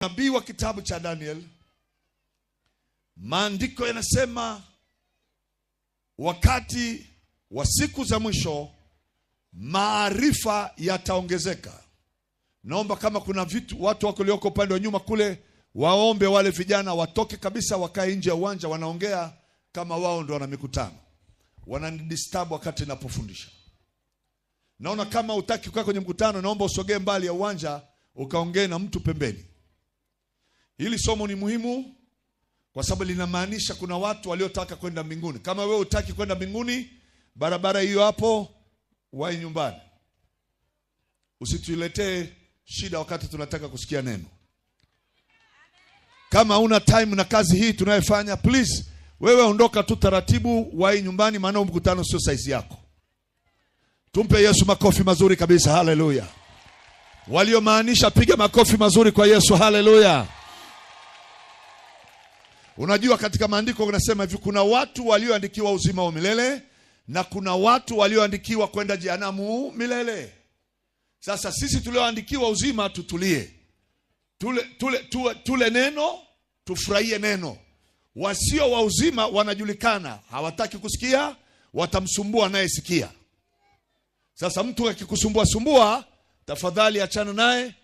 Nabii wa kitabu cha Daniel, maandiko yanasema wakati wa siku za mwisho maarifa yataongezeka. Naomba kama kuna watu wako walioko upande wa nyuma kule, waombe wale vijana watoke kabisa, wakae nje ya uwanja, wanaongea kama wao ndio wana mikutano. Wananidisturb wakati ninapofundisha. Naona kama utaki kukaa kwenye mkutano, naomba usogee mbali ya uwanja ukaongee na mtu pembeni. Hili somo ni muhimu kwa sababu linamaanisha kuna watu waliotaka kwenda mbinguni. Kama wewe hutaki kwenda mbinguni, barabara hiyo hapo, wahi nyumbani. Usituletee shida wakati tunataka kusikia neno. Kama una time na kazi hii tunayofanya, please wewe ondoka tu taratibu, wahi nyumbani, maana mkutano sio size yako. Tumpe Yesu makofi mazuri kabisa. Haleluya. Waliomaanisha piga makofi mazuri kwa Yesu. Haleluya. Unajua katika maandiko kunasema hivi, kuna watu walioandikiwa uzima wa milele na kuna watu walioandikiwa kwenda jehanamu milele. Sasa sisi tulioandikiwa uzima tutulie. Tule neno, tufurahie neno. Wasio wa uzima wanajulikana, hawataki kusikia, watamsumbua anayesikia. Sasa mtu akikusumbua, tafadhali achana naye,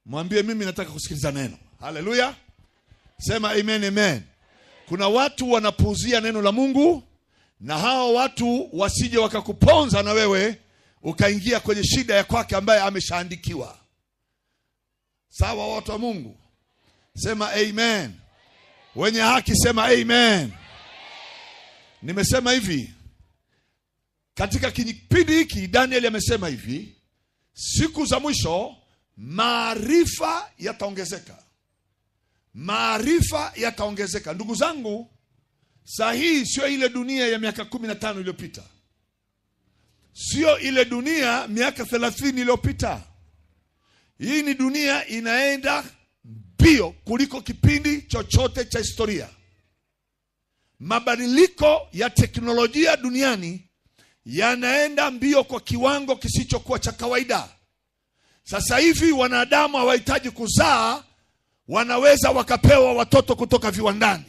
mwambie mimi nataka kusikiliza neno. Haleluya. Sema amen, amen. Kuna watu wanapuuzia neno la Mungu, na hao watu wasije wakakuponza na wewe ukaingia kwenye shida ya kwake ambaye ameshaandikiwa. Sawa watu wa Mungu? Sema amen. Wenye haki sema amen. Nimesema hivi, katika kipindi hiki Daniel amesema hivi, siku za mwisho maarifa yataongezeka. Maarifa yataongezeka. Ndugu zangu, saa hii sio ile dunia ya miaka 15 iliyopita. Sio ile dunia miaka 30 iliyopita. Hii ni dunia inaenda mbio kuliko kipindi chochote cha historia. Mabadiliko ya teknolojia duniani yanaenda mbio kwa kiwango kisichokuwa cha kawaida. Sasa hivi wanadamu hawahitaji kuzaa, wanaweza wakapewa watoto kutoka viwandani.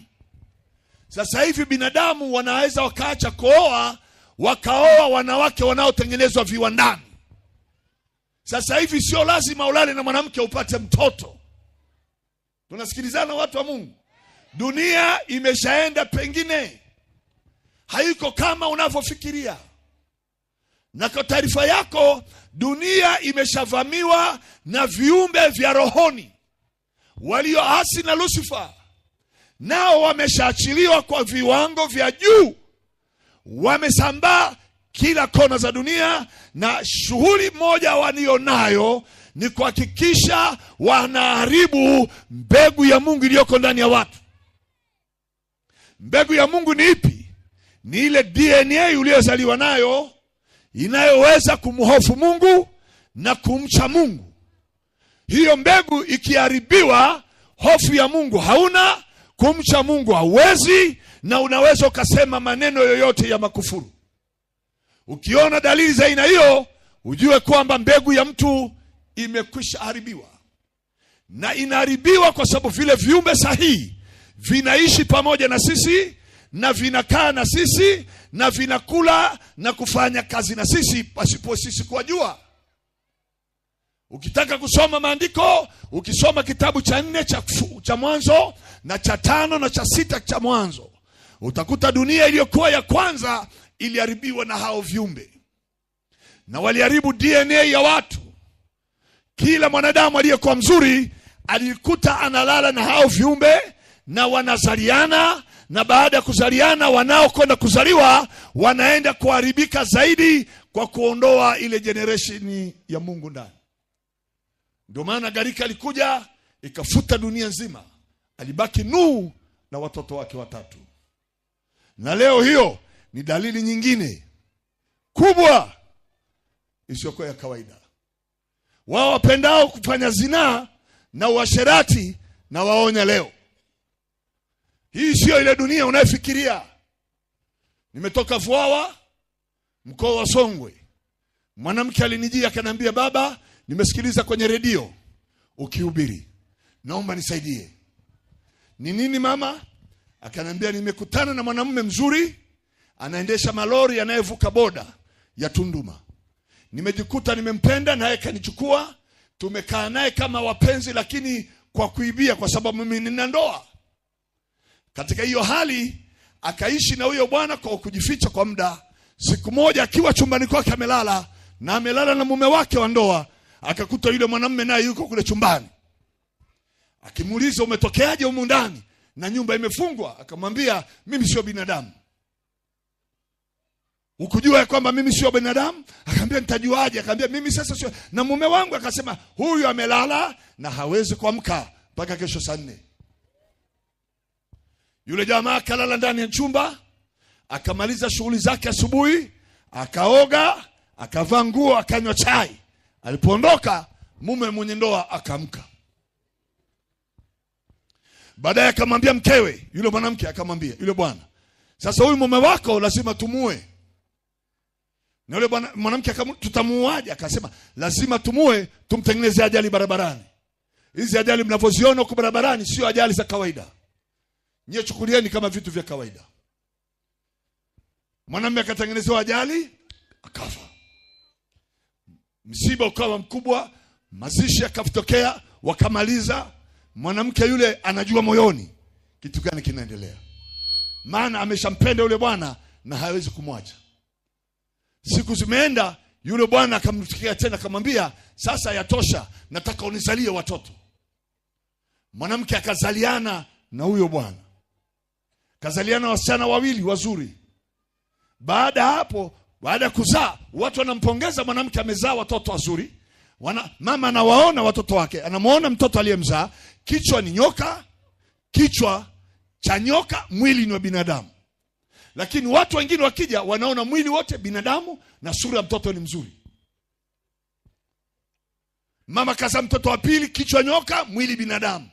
Sasa hivi binadamu wanaweza wakaacha kuoa, wakaoa wanawake wanaotengenezwa viwandani. Sasa hivi sio lazima ulale na mwanamke upate mtoto. Tunasikilizana watu wa Mungu? Dunia imeshaenda pengine, haiko kama unavyofikiria. Na kwa taarifa yako, dunia imeshavamiwa na viumbe vya rohoni walioasi na Lucifer. Nao wameshaachiliwa kwa viwango vya juu. Wamesambaa kila kona za dunia, na shughuli moja walionayo ni kuhakikisha wanaharibu mbegu ya Mungu iliyoko ndani ya watu. Mbegu ya Mungu ni ipi? Ni ile DNA uliyozaliwa nayo, inayoweza kumhofu Mungu na kumcha Mungu. Hiyo mbegu ikiharibiwa, hofu ya Mungu hauna, kumcha Mungu hauwezi, na unaweza ukasema maneno yoyote ya makufuru. Ukiona dalili za aina hiyo, ujue kwamba mbegu ya mtu imekwisha haribiwa. Na inaharibiwa kwa sababu vile viumbe sahihi vinaishi pamoja na sisi, na vinakaa na sisi, na vinakula na kufanya kazi na sisi pasipo sisi kuwajua. Ukitaka kusoma maandiko, ukisoma kitabu cha 4 cha Mwanzo na cha 5 na cha 6 cha Mwanzo, utakuta dunia iliyokuwa ya kwanza iliharibiwa na hao viumbe. Na waliharibu DNA ya watu. Kila mwanadamu aliyekuwa mzuri alikuta analala na hao viumbe, na wanazaliana, na baada ya kuzaliana wanaokwenda kuzaliwa wanaenda kuharibika zaidi kwa kuondoa ile generation ya Mungu ndani. Ndio maana gharika alikuja ikafuta dunia nzima. Alibaki Nuhu na watoto wake 3. Na leo hiyo ni dalili nyingine kubwa isiyokuwa ya kawaida. Wao wapendao kufanya zinaa na uasherati, na waonya leo, hii sio ile dunia unayofikiria. Nimetoka Vwawa, mkoa wa Songwe. Mwanamke alinijia akaniambia, baba, nimesikiliza kwenye redio ukihubiri. naomba nisaidie. Ni nini mama? Akaniambia, nimekutana na mwanamume mzuri, anaendesha malori anayevuka boda ya Tunduma. Nimejikuta nimempenda, naye kanichukua, tumekaa naye kama wapenzi, lakini kwa kuibia, kwa sababu mimi nina ndoa. Katika hiyo hali akaishi na huyo bwana kwa kujificha kwa muda. Siku moja akiwa chumbani kwake amelala, na amelala na mume wake wa ndoa, akakuta yule mwanamume naye yuko kule chumbani. Akimuuliza, umetokeaje humu ndani na nyumba imefungwa? Akamwambia, mimi sio binadamu. Ukujua kwamba mimi sio binadamu? Akamwambia, nitajuaje? Akamwambia, mimi sasa sio. Na mume wangu akasema, huyu amelala na hawezi kuamka mpaka kesho saa 4. Yule jamaa akalala ndani ya chumba, akamaliza shughuli zake asubuhi, akaoga, akavaa nguo, akanywa chai. Alipoondoka, mume mwenye ndoa akaamka. Baadaye akamwambia mkewe, yule mwanamke akamwambia yule bwana, sasa huyu mume wako lazima tumue. Na yule bwana mwanamke akamwambia, tutamuaje? Akasema, lazima tumue, tumtengeneze ajali barabarani. Hizi ajali mnavoziona huko barabarani sio ajali za kawaida. Nyie chukulieni kama vitu vya kawaida. Mwanamume akatengenezewa ajali, akafa. Msiba ukawa mkubwa, mazishi yakatokea, wakamaliza. Mwanamke yule anajua moyoni kitu gani kinaendelea, maana ameshampenda yule bwana na hawezi kumwacha. Siku zimeenda, yule bwana akamfikia tena, akamwambia, sasa yatosha, nataka unizalie watoto. Mwanamke akazaliana na huyo bwana, kazaliana wasichana 2 wazuri. Baada hapo, baada ya kuzaa, watu wanampongeza mwanamke, amezaa watoto wazuri. Mama anawaona watoto wake, anamuona mtoto aliyemzaa, kichwa ni nyoka, kichwa cha nyoka, mwili ni wa binadamu. Lakini watu wengine wakija wanaona mwili wote binadamu na sura ya mtoto ni mzuri. Mama kazaa mtoto wa pili, kichwa nyoka, mwili binadamu.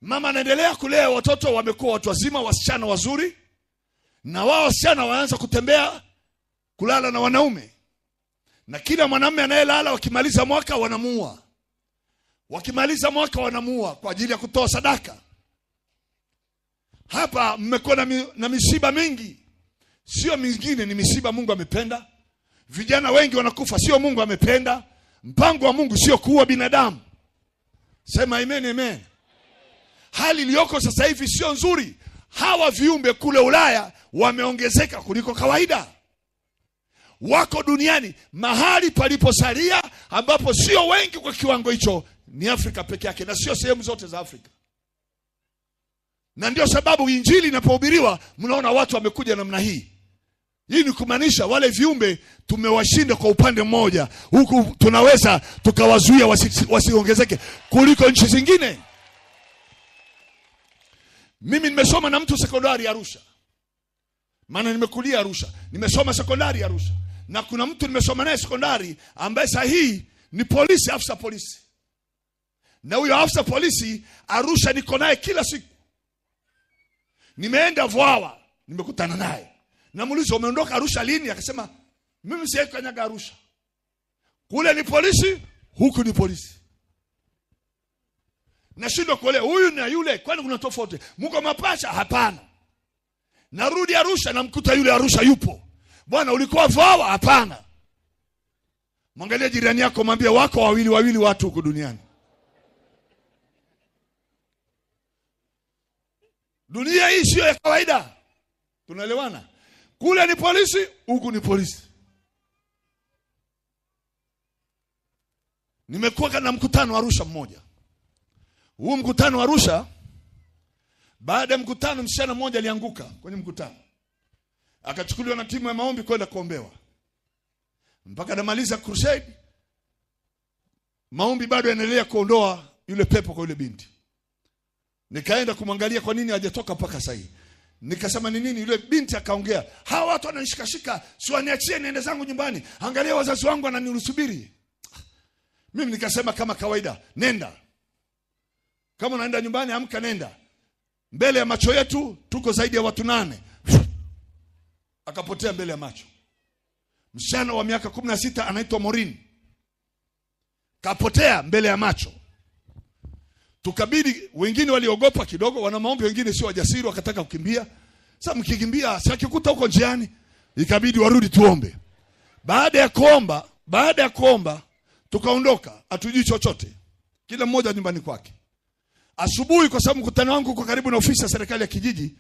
Mama anaendelea kulea watoto, wamekuwa watu wazima, wasichana wazuri. Na wao wasichana waanza kutembea, kulala na wanaume. Na kila mwanamume anayelala, wakimaliza mwaka wanamuua. Wakimaliza mwaka wanamuua kwa ajili ya kutoa sadaka. Hapa mmekuwa na misiba mingi. Sio mingine, ni misiba Mungu amependa. Vijana wengi wanakufa, sio Mungu amependa. Mpango wa Mungu sio kuua binadamu. Sema amen, amen. Hali iliyoko sasa hivi sio nzuri. Hawa viumbe kule Ulaya wameongezeka kuliko kawaida. Wako duniani, mahali paliposalia ambapo sio wengi kwa kiwango hicho ni Afrika peke yake, na sio sehemu zote za Afrika. Na ndio sababu injili inapohubiriwa mnaona watu wamekuja namna hii. Hii ni kumaanisha wale viumbe tumewashinda kwa upande mmoja, huku tunaweza tukawazuia wasiongezeke kuliko nchi zingine. Mimi nimesoma na mtu sekondari Arusha, maana nimekulia Arusha, nimesoma sekondari Arusha. Na kuna mtu nimesoma naye sekondari ambaye sahihi ni polisi, afisa polisi. Na huyo afisa polisi Arusha niko naye kila siku. Nimeenda Vwawa, nimekutana naye. Namuuliza, umeondoka Arusha lini? Akasema, mimi sijawahi kanyaga Arusha. Kule ni polisi, huku ni polisi. Nashindwa kuelewa huyu na yule, kwani kuna tofauti? Mko mapacha? Hapana. Narudi Arusha, namkuta yule Arusha yupo. Bwana, ulikuwa Vwawa? Hapana. Mwangalie jirani yako, mwambie wako wawili watu huko duniani. Dunia hii sio ya kawaida. Tunaelewana? Kule ni polisi, huku ni polisi. Nimekuwa na mkutano Arusha mmoja. Huu mkutano Arusha, baada ya mkutano msichana mmoja alianguka kwenye mkutano. Akachukuliwa na timu ya maombi kwenda kuombewa. Mpaka namaliza crusade, maombi bado yanaendelea kuondoa yule pepo kwa yule binti. Nikaenda kumwangalia kwa nini hajatoka mpaka sasa hivi. Nikasema ni nini? Yule binti akaongea, hawa watu wananishikashika, si waniachie niende zangu nyumbani. Angalia wazazi wangu wananilusubiri. Mimi nikasema kama kawaida, nenda. Kama unaenda nyumbani, amka nenda. Mbele ya macho yetu tuko zaidi ya watu 8. Akapotea mbele ya macho. Msichana wa miaka 16 anaitwa Morin. Kapotea mbele ya macho. Tukabidi, wengine waliogopa kidogo, wana maombi, wengine sio wajasiri, wakataka kukimbia. Sasa mkikimbia, si akikuta huko njiani, ikabidi warudi tuombe. Baada ya kuomba tukaondoka, hatujui chochote. Kila mmoja nyumbani kwake. Asubuhi, kwa sababu mkutano wangu uko karibu na ofisi ya serikali ya kijiji,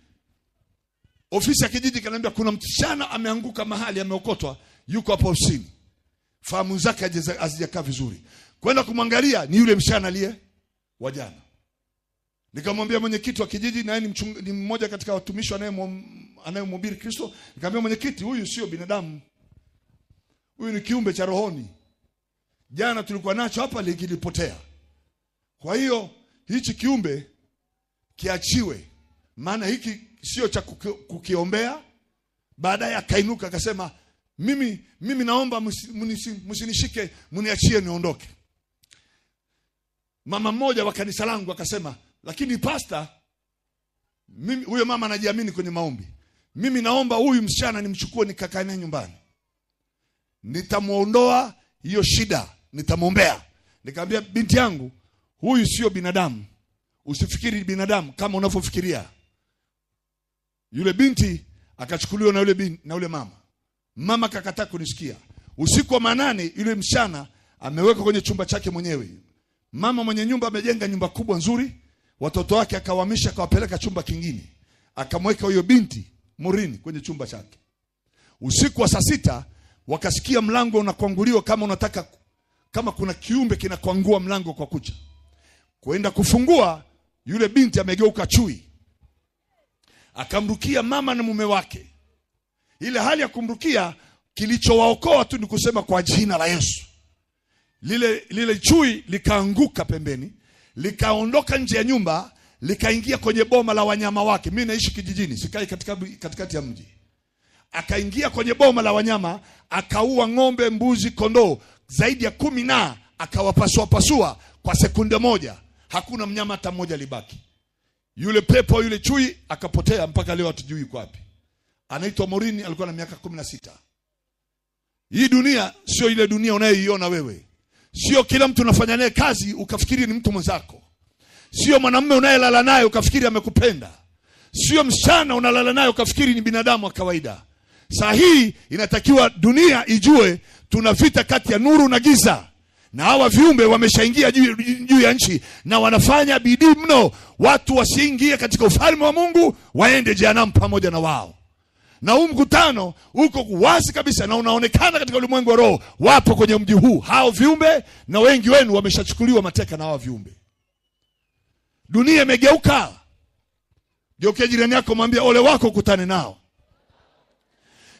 ofisi ya kijiji kaniambia kuna msichana ameanguka mahali, ameokotwa, yuko hapo ofisini. Fahamu zake hazijakaa vizuri. Kwenda kumwangalia, ni yule msichana aliye wa jana. Nikamwambia mwenyekiti wa kijiji, na ni mmoja katika watumishi anayemhubiri Kristo. Nikamwambia mwenyekiti, huyu sio binadamu. Huyu ni kiumbe cha rohoni. Jana tulikuwa nacho hapa, kilipotea. Kwa hiyo hichi kiumbe kiachiwe, maana hiki sio cha kukiombea. Baadaye akainuka akasema, mimi naomba msinishike, mniachie niondoke. Mama mmoja wa kanisa langu akasema, lakini pastor, mimi, huyo mama anajiamini kwenye maombi, mimi naomba huyu msichana nimchukue nikakae naye nyumbani. Nitamuondoa hiyo shida, nitamwombea. Nikamwambia, binti yangu, huyu sio binadamu. Usifikiri binadamu kama unavyofikiria. Yule binti akachukuliwa na yule mama. Mama kakataa kunisikia. Usiku wa manane, yule msichana ameweka kwenye chumba chake mwenyewe. Mama mwenye nyumba amejenga nyumba kubwa nzuri, watoto wake akawahamisha, akawapeleka chumba kingine. Akamweka huyo binti murini kwenye chumba chake. Usiku wa saa 6 wakasikia mlango unakwanguliwa, kama kuna kiumbe kinakwangua mlango kwa kucha. Kwenda kufungua, yule binti amegeuka chui. Akamrukia mama na mume wake. Ile hali ya kumrukia, kilichowaokoa tu ni kusema kwa jina la Yesu. Lile chui likaanguka pembeni, likaondoka nje ya nyumba, likaingia kwenye boma la wanyama wake. Mimi naishi kijijini, sikai katikati ya mji. Akaingia kwenye boma la wanyama, akaua ng'ombe, mbuzi, kondoo zaidi ya 10 na akawapasua kwa sekunde moja. Hakuna mnyama hata mmoja libaki. Yule pepo, yule chui akapotea, mpaka leo hatujui yuko wapi. Anaitwa Morini, alikuwa na miaka 16. Hii dunia sio ile dunia unayoiona wewe. Sio kila mtu unafanya naye kazi ukafikiri ni mtu mwenzako. Sio mwanamume unayelala naye ukafikiri amekupenda. Sio msichana unalala naye ukafikiri ni binadamu wa kawaida. Saa hii inatakiwa dunia ijue tuna vita kati ya nuru na giza. Na hawa viumbe wameshaingia juu ya nchi, na wanafanya bidii mno watu wasiingie katika ufalme wa Mungu, waende jehanamu pamoja na wao. Na huu mkutano uko wazi kabisa, na unaonekana katika ulimwengu wa roho. Wapo kwenye mji huu hao viumbe, na wengi wenu wameshachukuliwa mateka na hao viumbe. Dunia imegeuka. Geukia jirani yako, mwambie ole wako ukutane nao.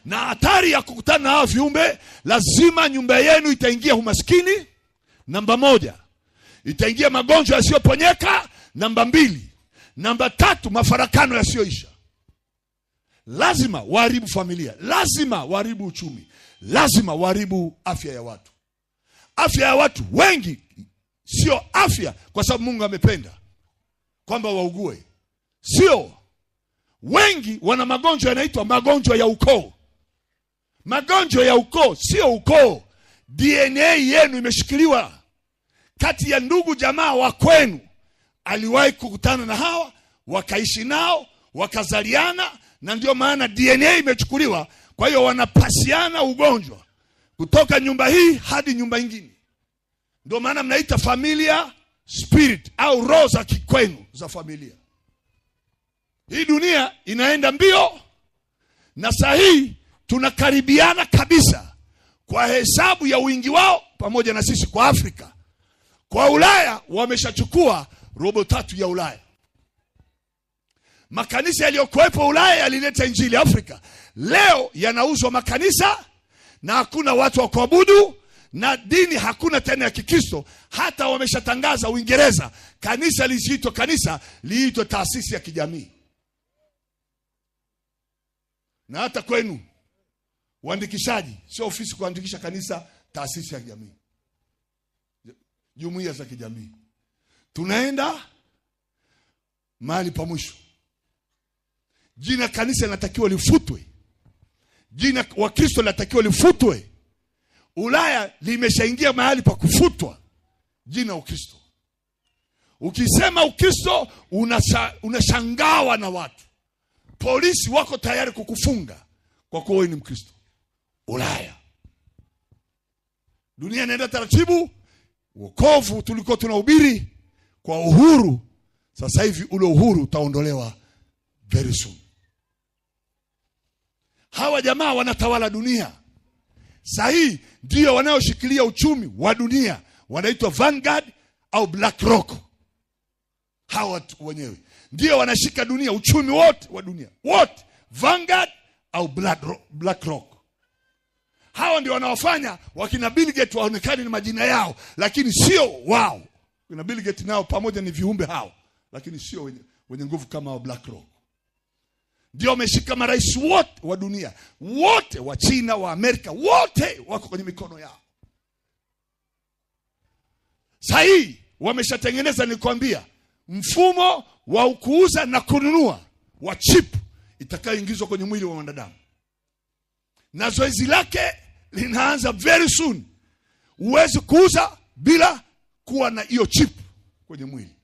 Na hatari ya kukutana na hao viumbe, lazima nyumba yenu itaingia umaskini, namba 1. Itaingia magonjwa yasiyoponyeka, namba 2. Namba 3, mafarakano yasiyoisha. Lazima waharibu familia, lazima waharibu uchumi, lazima waharibu afya ya watu. Afya ya watu wengi sio afya kwa sababu Mungu amependa kwamba waugue. Sio. Wengi wana magonjwa yanaitwa magonjwa ya ukoo. Magonjwa ya ukoo sio ukoo. DNA yenu imeshikiliwa kati ya ndugu jamaa wa kwenu. Aliwahi kukutana na hawa, wakaishi nao, wakazaliana, na ndio maana DNA imechukuliwa. Kwa hiyo wanapasiana ugonjwa kutoka nyumba hii hadi nyumba nyingine. Ndio maana mnaita familia spirit au roho za kikwenu za familia. Hii dunia inaenda mbio, na saa hii tunakaribiana kabisa kwa hesabu ya wingi wao pamoja na sisi kwa Afrika. Kwa Ulaya wameshachukua 3/4 ya Ulaya. Makanisa yaliyokuwepo Ulaya yalileta injili Afrika. Leo yanauzwa makanisa, na hakuna watu wa kuabudu, na dini hakuna tena ya Kikristo. Hata wameshatangaza Uingereza, kanisa lisiitwe kanisa, liitwe taasisi ya kijamii. Na hata kwenu uandikishaji, sio ofisi kuandikisha kanisa, taasisi ya kijamii, jumuiya za kijamii. Tunaenda mahali pa mwisho. Jina kanisa linatakiwa lifutwe. Jina wa Kristo linatakiwa lifutwe. Ulaya limeshaingia mahali pa kufutwa jina wa Kristo. Ukisema Ukristo unashangawa na watu. Polisi wako tayari kukufunga kwa kuwa wewe ni Mkristo. Ulaya, dunia inaenda taratibu. Wokovu tulikuwa tunahubiri kwa uhuru, sasa hivi ule uhuru utaondolewa very soon. Hawa jamaa wanatawala dunia. Sahi ndio wanaoshikilia uchumi wa dunia. Wanaitwa Vanguard au BlackRock. Hawa watu wenyewe ndio wanashika dunia, uchumi wote wa dunia. Wote Vanguard au BlackRock. Hawa ndio wanaofanya wakina Bill Gates waonekane ni majina yao, lakini sio wao. Kuna Bill Gates nao pamoja ni viumbe hao, lakini sio wenye nguvu kama wa BlackRock. Ndio wameshika marais wote wa dunia, wote wa China, wa Amerika, wote wako kwenye mikono yao. Sahi wameshatengeneza, nikwambia, mfumo wa kuuza na kununua wa chip itakayoingizwa kwenye mwili wa wanadamu. Na zoezi lake linaanza very soon. Uwezi kuuza bila kuwa na hiyo chip kwenye mwili.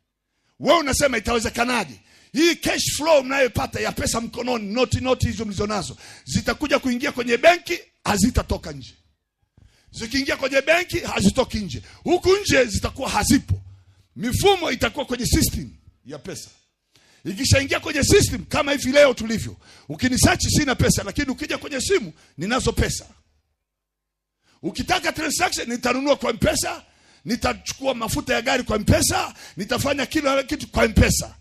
Wewe unasema itawezekanaje? Hii cash flow mnayopata ya pesa mkononi, noti hizo mlizonazo, zitakuja kuingia kwenye benki, hazitatoka nje. Zikiingia kwenye benki, hazitoki nje. Huku nje zitakuwa hazipo. Mifumo itakuwa kwenye system ya pesa. Ikishaingia kwenye system kama hivi leo tulivyo, ukinisearch sina pesa, lakini ukija kwenye simu ninazo pesa. Ukitaka transaction nitanunua kwa M-Pesa, nitachukua mafuta ya gari kwa M-Pesa, nitafanya kila kitu kwa M-Pesa.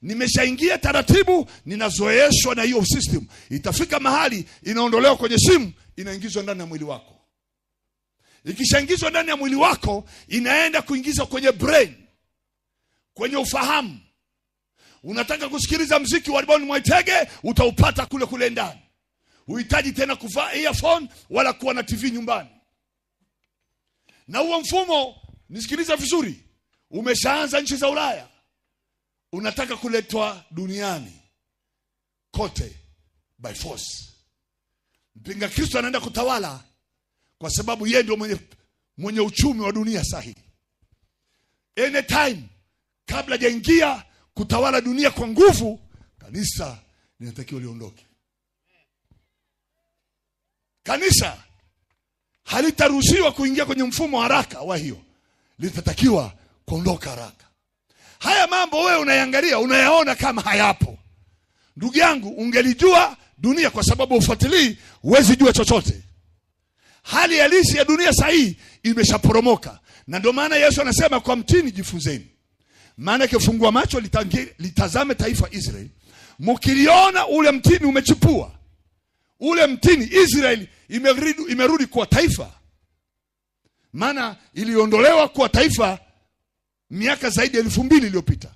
Nimeshaingia taratibu, ninazoeshwa na hiyo system. Itafika mahali inaondolewa kwenye simu, inaingizwa ndani ya mwili wako. Ikishaingizwa ndani ya mwili wako, inaenda kuingizwa kwenye brain, kwenye ufahamu. Unataka kusikiliza muziki wa Bon Mwaitege, utaupata kule ndani. Uhitaji tena kuvaa earphone wala kuwa na TV nyumbani. Na huo mfumo, nisikiliza vizuri, umeshaanza nchi za Ulaya. Unataka kuletwa duniani kote by force. Mpinga Kristo anaenda kutawala kwa sababu yeye ndio mwenye uchumi wa dunia sahihi. Anytime kabla hajaingia kutawala dunia kwa nguvu, kanisa linatakiwa liondoke. Kanisa halitaruhusiwa kuingia kwenye mfumo haraka wa hiyo. Litatakiwa kuondoka haraka. Haya mambo wewe unayangalia, unayaona kama hayapo. Ndugu yangu, ungelijua dunia, kwa sababu ufuatilii, huwezi jua chochote. Hali halisi ya dunia sahihi imeshaporomoka. Na ndio maana Yesu anasema kwa mtini jifunzeni. Maana kifungua macho litazame taifa Israeli. Mkiliona ule mtini umechipua, ule mtini Israeli imerudi kuwa taifa. Maana iliondolewa kuwa taifa miaka zaidi ya 2000 iliyopita.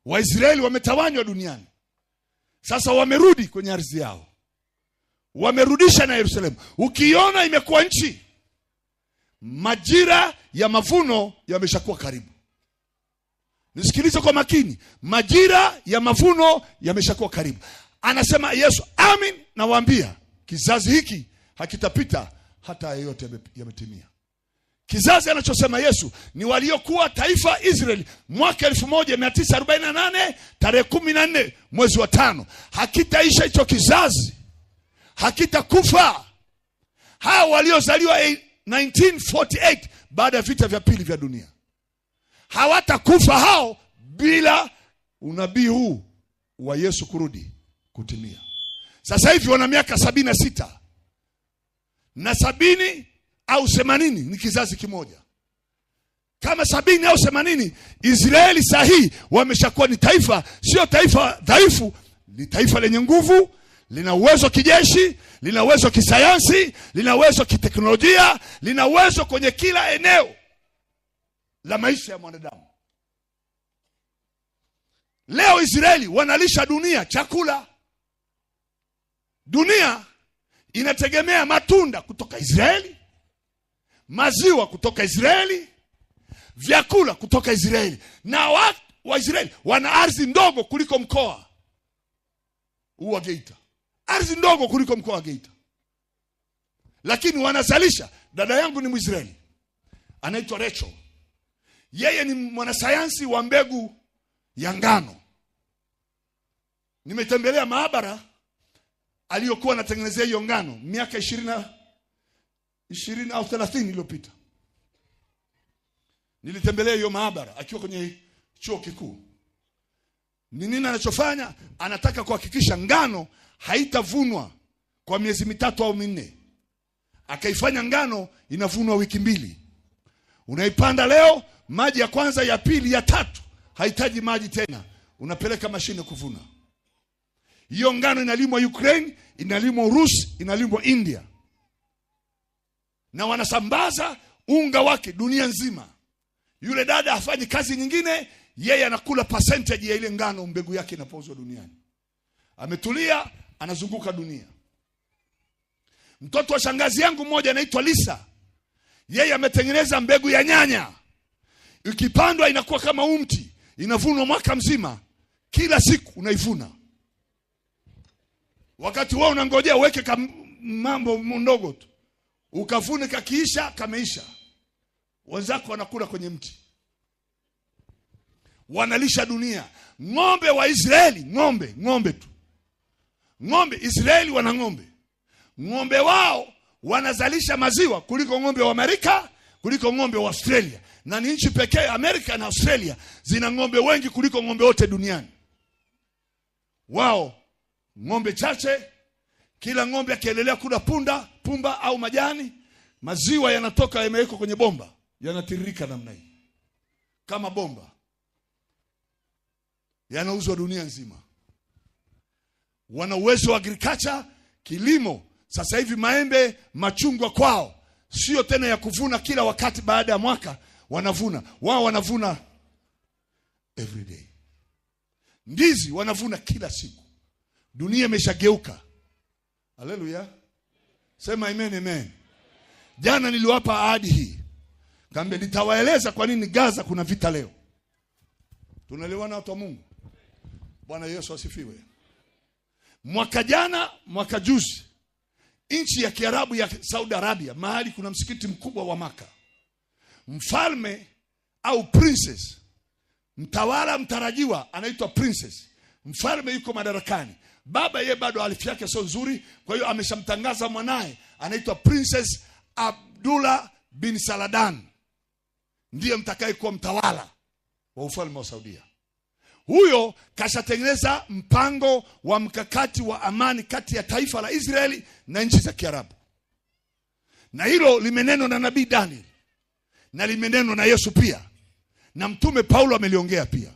Waisraeli wametawanywa duniani. Sasa wamerudi kwenye ardhi yao. Wamerudisha na Yerusalemu. Ukiona imekuwa nchi, majira ya mavuno yameshakuwa karibu. Nisikilize kwa makini. Majira ya mavuno yameshakuwa karibu. Anasema Yesu, amin nawaambia, kizazi hiki hakitapita hata yote yametimia. Kizazi anachosema Yesu ni waliokuwa taifa Israeli mwaka 1948 tarehe 14 mwezi wa 5. Hakitaisha hicho kizazi. Hakitakufa. Hao waliozaliwa 1948 baada ya vita vya pili vya dunia, hawatakufa hao bila unabii huu wa Yesu kurudi kutimia. Sasa hivi wana miaka 76. Na 70 au 80 ni kizazi kimoja. Kama 70 au 80, Israeli sahihi wameshakuwa ni taifa, sio taifa dhaifu, ni taifa lenye nguvu, lina uwezo kijeshi, lina uwezo kisayansi, lina uwezo kiteknolojia, lina uwezo kwenye kila eneo la maisha ya mwanadamu. Leo Israeli wanalisha dunia chakula. Dunia inategemea matunda kutoka Israeli, maziwa kutoka Israeli, vyakula kutoka Israeli. Na watu wa Israeli wana ardhi ndogo kuliko mkoa wa Geita. Ardhi ndogo kuliko mkoa wa Geita. Lakini wanazalisha. Dada yangu ni Mwisraeli, anaitwa Rachel. Yeye ni mwanasayansi wa mbegu ya ngano. Nimetembelea maabara aliyokuwa anatengenezea hiyo ngano miaka 20 au 30 iliyopita. Nilitembelea hiyo maabara akiwa kwenye chuo kikuu. Ni nini anachofanya? Anataka kuhakikisha ngano haitavunwa kwa miezi 3 au 4. Akaifanya ngano inavunwa wiki 2. Unaipanda leo, maji ya kwanza, ya pili, ya tatu haitaji maji tena, unapeleka mashine kuvuna. Hiyo ngano inalimwa Ukraine, inalimwa Urusi, inalimwa India. Na wanasambaza unga wake dunia nzima. Yule dada hafanyi kazi nyingine, yeye anakula percentage ya ile ngano mbegu yake inapouzwa duniani. Ametulia, anazunguka dunia. Mtoto wa shangazi yangu mmoja anaitwa Lisa. Yeye ametengeneza mbegu ya nyanya. Ikipandwa inakuwa kama mti, inavunwa mwaka mzima. Kila siku unaivuna. Wakati wao unangojea uweke mambo ndogo tu, ukavune kakiisha, kameisha. Wenzako wanakula kwenye mti. Wanalisha dunia. Ng'ombe wa Israeli, ng'ombe tu. Ng'ombe Israeli wana ng'ombe. Ng'ombe wao wanazalisha maziwa kuliko ng'ombe wa Amerika, kuliko ng'ombe wa Australia. Na ni nchi pekee Amerika na Australia zina ng'ombe wengi kuliko ng'ombe wote duniani. Wao ng'ombe chache, kila ng'ombe akiendelea kula pumba au majani, maziwa yanatoka yamewekwa kwenye bomba, yanatiririka namna hii kama bomba, yanauzwa dunia nzima. Wana uwezo wa agriculture, kilimo. Sasa hivi maembe, machungwa kwao sio tena ya kuvuna kila wakati, baada ya mwaka wanavuna. Wao wanavuna every day. Ndizi wanavuna kila siku. Dunia imeshageuka. Haleluya. Sema amen, amen. Jana niliwapa ahadi hii. Kaambia nitawaeleza kwa nini Gaza kuna vita leo. Tunaelewana watu wa Mungu? Bwana Yesu asifiwe. Mwaka juzi, nchi ya Kiarabu ya Saudi Arabia, mahali kuna msikiti mkubwa wa Maka, mfalme au princess, mtawala mtarajiwa anaitwa princess. Mfalme yuko madarakani. Baba yeye bado alifi yake sio nzuri, kwa hiyo ameshamtangaza mwanae anaitwa Princess Abdullah bin Saladan, ndiye mtakaye kuwa mtawala wa ufalme wa Saudia. Huyo kashatengeneza mpango wa mkakati wa amani kati ya taifa la Israeli na nchi za Kiarabu. Na hilo limenenwa na nabii Daniel, na limenenwa na Yesu pia, na mtume Paulo ameliongea pia,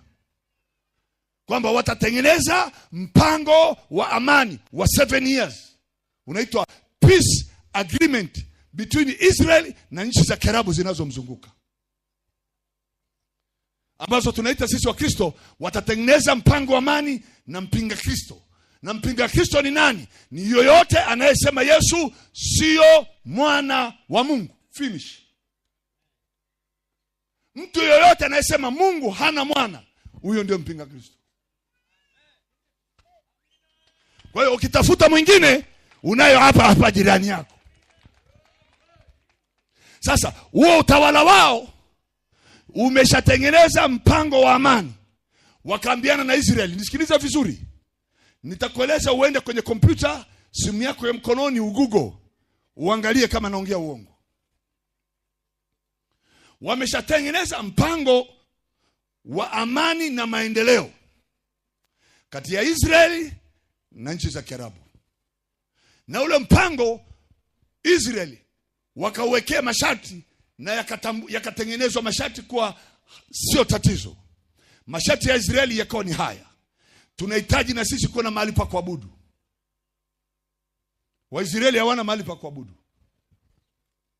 kwamba watatengeneza mpango wa amani wa 7 years. Unaitwa peace agreement between Israel na nchi za Kiarabu zinazomzunguka, ambazo tunaita sisi wa Kristo. Watatengeneza mpango wa amani na mpinga Kristo. Na mpinga Kristo ni nani? Ni yoyote anayesema Yesu sio mwana wa Mungu. Finish. Mtu yoyote anayesema Mungu hana mwana, huyo ndio mpinga Kristo. Kwa hiyo ukitafuta mwingine, unayo hapa jirani yako. Sasa huo utawala wao umeshatengeneza mpango wa amani. Wakaambiana na Israeli. Nisikiliza vizuri. Nitakueleza, uende kwenye kompyuta, simu yako ya mkononi, Google, uangalie kama naongea uongo. Wameshatengeneza mpango wa amani na maendeleo kati ya Israeli na nchi za Kiarabu. Na ule mpango Israeli wakawekea masharti, na yakatengenezwa masharti kwa sio tatizo. Masharti ya Israeli yakawa ni haya: tunahitaji na sisi kuwa na mahali pa kuabudu. Waisraeli hawana mahali pa kuabudu.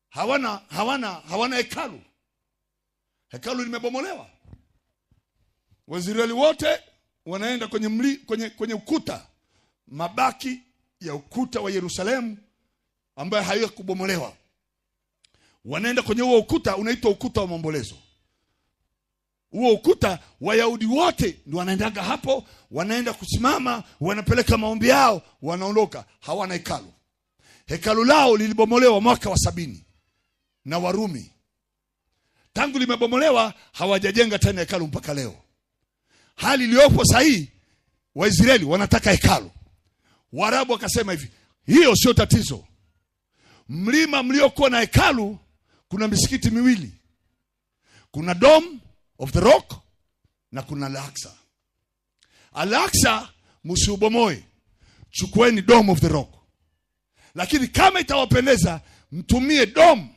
Hawana hekalu. Hekalu limebomolewa. Waisraeli wote wanaenda kwenye ukuta, mabaki ya ukuta wa Yerusalemu ambaye hayakubomolewa. Wanaenda kwenye huo ukuta, unaitwa ukuta wa maombolezo. Huo ukuta Wayahudi wote ndio wanaendaga hapo, wanaenda kusimama, wanapeleka maombi yao, wanaondoka. Hawana hekalu. Hekalu lao lilibomolewa mwaka wa 70 na Warumi. tangu limebomolewa hawajajenga tena hekalu mpaka leo. Hali iliyopo sahihi, Waisraeli wanataka hekalu. Waarabu wakasema hivi, hiyo sio tatizo. Mlima mliokuwa na hekalu kuna misikiti miwili. Kuna Dome of the Rock na kuna Al-Aqsa. Al-Aqsa msiubomoe, chukueni Dome of the Rock. Lakini kama itawapendeza mtumie Dome.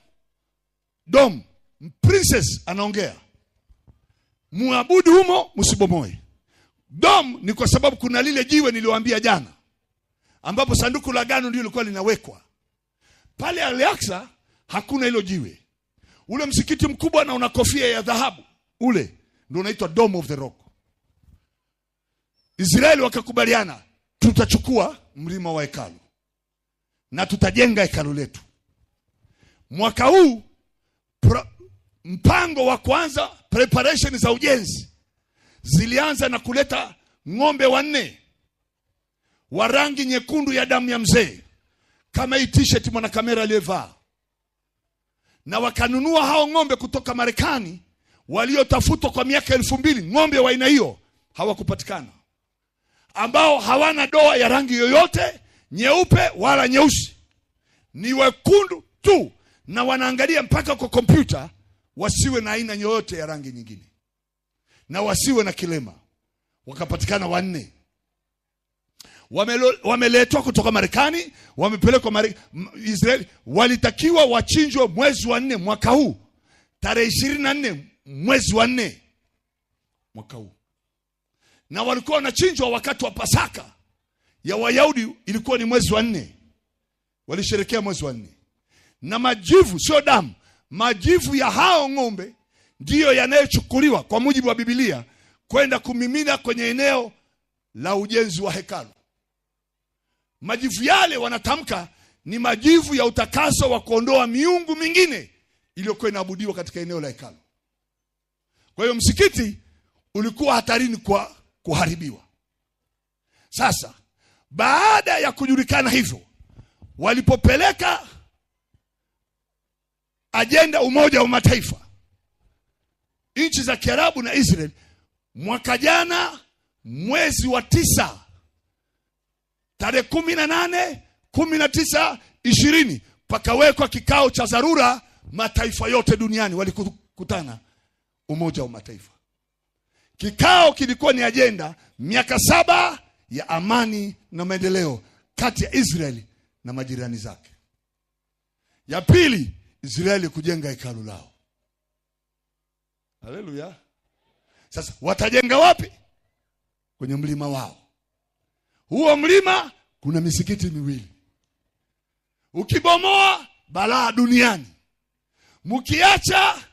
Princess anaongea, muabudu humo, msibomoe. Dome ni kwa sababu kuna lile jiwe niliwaambia jana, ambapo sanduku la agano ndio lilikuwa linawekwa. Pale Al-Aqsa hakuna hilo jiwe. Ule msikiti mkubwa na una kofia ya dhahabu, ule ndio unaitwa Dome of the Rock. Israeli wakakubaliana, tutachukua mlima wa hekalu na tutajenga hekalu letu. Mwaka huu mpango wa kwanza, preparation za ujenzi zilianza na kuleta ng'ombe 4 wa rangi nyekundu ya damu ya mzee, kama hii t-shirt mwana kamera aliyevaa. Na wakanunua hao ng'ombe kutoka Marekani waliotafutwa kwa miaka 2000. Ng'ombe wa aina hiyo hawakupatikana, ambao hawana doa ya rangi yoyote, nyeupe wala nyeusi, ni wekundu tu, na wanaangalia mpaka kwa kompyuta wasiwe na aina yoyote ya rangi nyingine, na wasiwe na kilema. Wakapatikana 4. Wameletwa kutoka Marekani, wamepelekwa Israeli. Walitakiwa wachinjwe mwezi wa 4 mwaka huu, tarehe 24 mwezi wa 4 mwaka huu. Na walikuwa wanachinjwa wakati wa Pasaka ya Wayahudi, ilikuwa ni mwezi wa 4. Walisherehekea mwezi wa 4. Na majivu, sio damu, majivu ya hao ng'ombe ndiyo yanayochukuliwa kwa mujibu wa Biblia kwenda kumimina kwenye eneo la ujenzi wa hekalu. Majivu yale wanatamka ni majivu ya utakaso wa kuondoa miungu mingine iliyokuwa inaabudiwa katika eneo la hekalu. Kwa hiyo msikiti ulikuwa hatarini kwa kuharibiwa. Sasa baada ya kujulikana hivyo, walipopeleka ajenda Umoja wa Mataifa, nchi za Kiarabu na Israel, mwaka jana mwezi wa 9 tarehe 18, 19, 20 pakawekwa kikao cha dharura. Mataifa yote duniani walikutana Umoja wa Mataifa. Kikao kilikuwa ni ajenda miaka 7 ya amani na maendeleo kati ya Israeli na majirani zake. Ya pili, Israeli kujenga hekalu lao. Haleluya. Sasa watajenga wapi? Kwenye mlima wao. Huo mlima kuna misikiti miwili. Ukibomoa, balaa duniani. Mkiacha,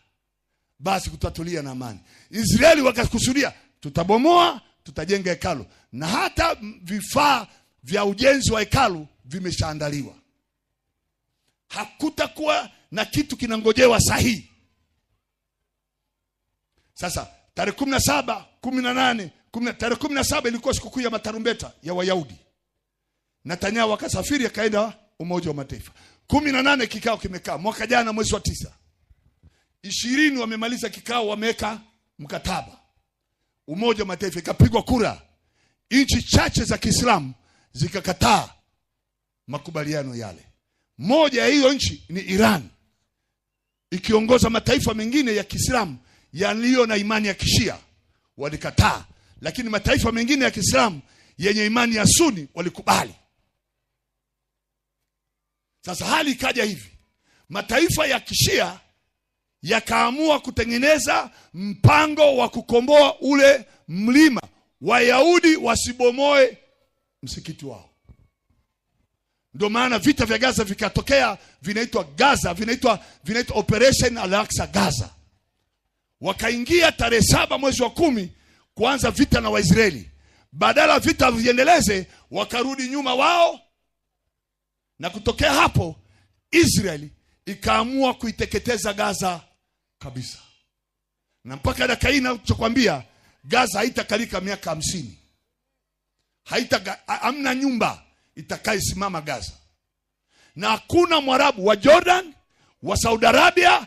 basi kutatulia na amani. Israeli wakakusudia, tutabomoa, tutajenga hekalu, na hata vifaa vya ujenzi wa hekalu vimeshaandaliwa. Hakutakuwa na kitu kinangojewa sahihi. Sasa tarehe 17, 18, tarehe 17 ilikuwa sikukuu ya matarumbeta ya Wayahudi. Netanyahu akasafiri akaenda Umoja wa Mataifa. 18 kikao kimekaa mwaka jana mwezi wa 9. 20 wamemaliza kikao, wameweka mkataba. Umoja wa Mataifa ikapigwa kura. Nchi chache za Kiislamu zikakataa makubaliano yale. Moja ya hiyo nchi ni Iran, ikiongoza mataifa mengine ya Kiislamu yaliyo na imani ya Kishia walikataa, lakini mataifa mengine ya Kiislamu yenye imani ya Sunni walikubali. Sasa hali ikaja hivi, mataifa ya Kishia yakaamua kutengeneza mpango wa kukomboa ule mlima, Wayahudi wasibomoe msikiti wao. Ndio maana vita vya Gaza vikatokea, vinaitwa Operation Al-Aqsa Gaza. Wakaingia tarehe 7 mwezi wa 10 kuanza vita na Waisraeli. Badala vita viendeleze, wakarudi nyuma wao, na kutokea hapo Israeli ikaamua kuiteketeza Gaza kabisa. Na mpaka dakika hii ninachokuambia, Gaza haitakalika miaka 50. Hamna nyumba itakayesimama Gaza. Na hakuna Mwarabu wa Jordan, wa Saudi Arabia,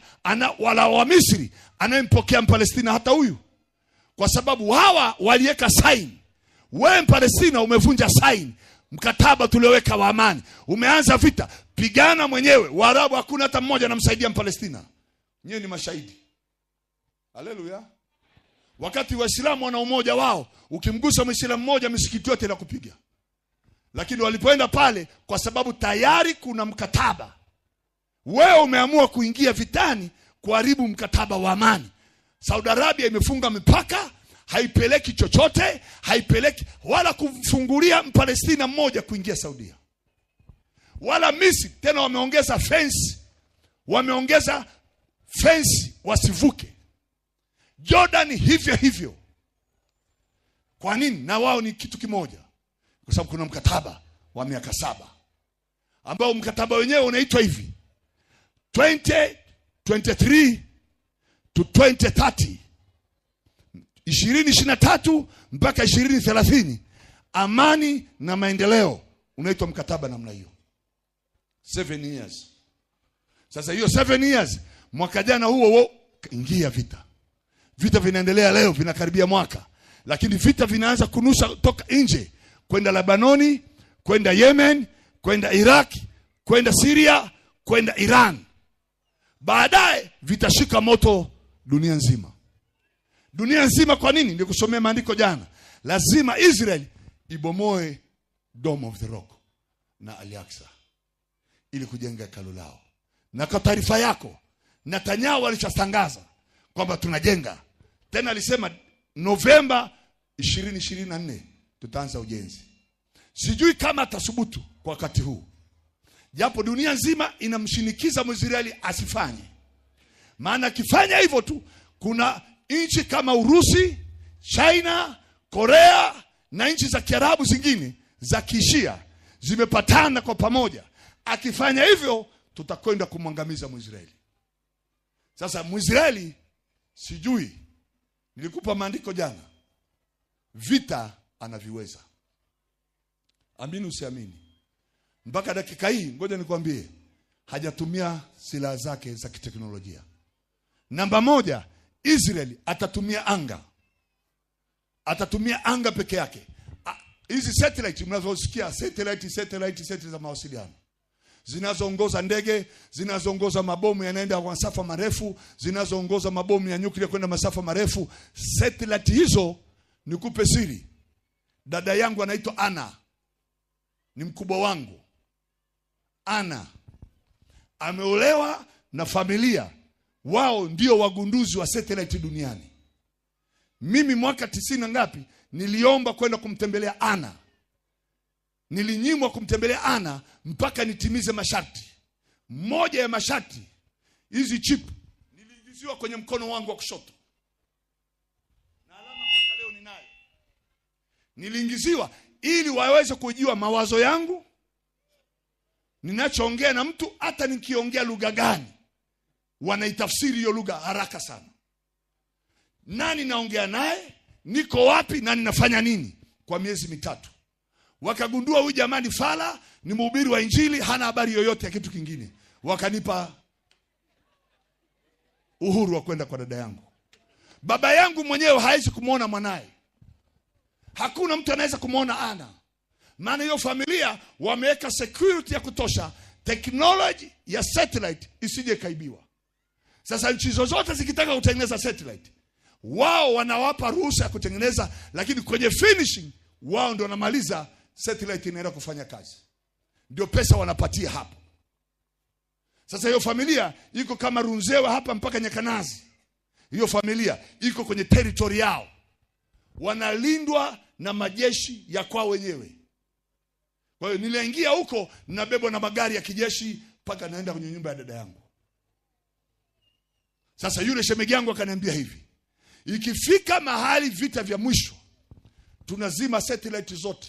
wala wa Misri anayempokea Mpalestina hata huyu, kwa sababu hawa waliweka sign. Wewe Mpalestina umevunja sign, mkataba tulioweka wa amani, umeanza vita, pigana mwenyewe. Waarabu hakuna hata mmoja anamsaidia Mpalestina, nyewe ni mashahidi. Haleluya. Wakati Waislamu wana umoja wao, ukimgusa Muislamu mmoja misikiti yote inakupiga. Lakini walipoenda pale, kwa sababu tayari kuna mkataba, wewe umeamua kuingia vitani kuharibu mkataba wa amani. Saudi Arabia imefunga mipaka, haipeleki chochote, haipeleki wala kumfungulia Mpalestina mmoja kuingia Saudia. Wala Misri tena wameongeza fence wasivuke. Jordan hivyo hivyo. Kwa nini? Na wao ni kitu kimoja. Kwa sababu kuna mkataba wa miaka 7 ambao mkataba wenyewe unaitwa hivi: 2023 to 2030, 2023 mpaka 2030, amani na maendeleo, unaitwa mkataba namna hiyo. 7 years. Sasa hiyo 7 years, mwaka jana huo ingia vita. Vita vinaendelea leo, vinakaribia mwaka, lakini vita vinaanza kunusa toka nje, kwenda Lebanoni, kwenda Yemen, kwenda Iraq, kwenda Syria, kwenda Iran. Baadaye vitashika moto dunia nzima. Dunia nzima. Kwa nini? Ndio kusomea maandiko jana. Lazima Israel ibomoe Dome of the Rock na Al-Aqsa ili kujenga hekalu lao. Na kwa taarifa yako, Netanyahu alishatangaza kwamba tunajenga. Tena alisema Novemba 2024 tutaanza ujenzi. Sijui kama atasubutu kwa wakati huu, japo dunia nzima inamshinikiza Mwisraeli asifanye. Maana akifanya hivyo tu, kuna nchi kama Urusi, China, Korea na nchi za Kiarabu zingine za Kishia zimepatana kwa pamoja. Akifanya hivyo, tutakwenda kumwangamiza Mwisraeli. Sasa Mwisraeli, sijui, nilikupa maandiko jana, vita anaviweza. Amini usiamini, mpaka dakika hii ngoja nikwambie, hajatumia silaha zake za kiteknolojia. Namba 1, Israeli atatumia anga. Atatumia anga peke yake. Hizi satellite mnazosikia, satellite za mawasiliano, zinazoongoza ndege, zinazoongoza mabomu yanaenda kwa masafa marefu, zinazoongoza mabomu ya nyuklia kwenda masafa marefu. Satellite hizo, nikupe siri, dada yangu anaitwa Ana, ni mkubwa wangu. Ana ameolewa na familia, wao ndio wagunduzi wa satellite duniani. Mimi mwaka 90 ngapi niliomba kwenda kumtembelea Ana. Nilinyimwa kumtembelea Ana mpaka nitimize masharti. Moja ya masharti, hizi chip niliingiziwa kwenye mkono wangu wa kushoto, na alama mpaka leo ninayo. Niliingiziwa ili waweze kujua mawazo yangu, ninachoongea na mtu, hata nikiongea lugha gani wanaitafsiri hiyo lugha haraka sana. Nani naongea naye, niko wapi na ninafanya nini, kwa miezi 3. Wakagundua huyu jamani fala, ni mhubiri wa Injili, hana habari yoyote ya kitu kingine. Wakanipa uhuru wa kwenda kwa dada yangu. Baba yangu mwenyewe hawezi kumuona mwanae. Hakuna mtu anaweza kumuona Ana. Maana hiyo familia wameweka security ya kutosha, technology ya satellite isije kaibiwa. Sasa nchi zozote zikitaka kutengeneza satellite, wao wanawapa ruhusa ya kutengeneza, lakini kwenye finishing wao ndio wanamaliza, satellite inaenda kufanya kazi. Ndio pesa wanapatia hapo. Sasa hiyo familia iko kama Runzewe hapa mpaka Nyakanazi. Hiyo familia iko kwenye territory yao. Wanalindwa na majeshi ya kwao wenyewe. Kwa hiyo niliingia huko, nabebwa na magari ya kijeshi mpaka naenda kwenye nyumba ya dada yangu. Sasa yule shemegi yangu akaniambia hivi, ikifika mahali vita vya mwisho, tunazima satellite zote.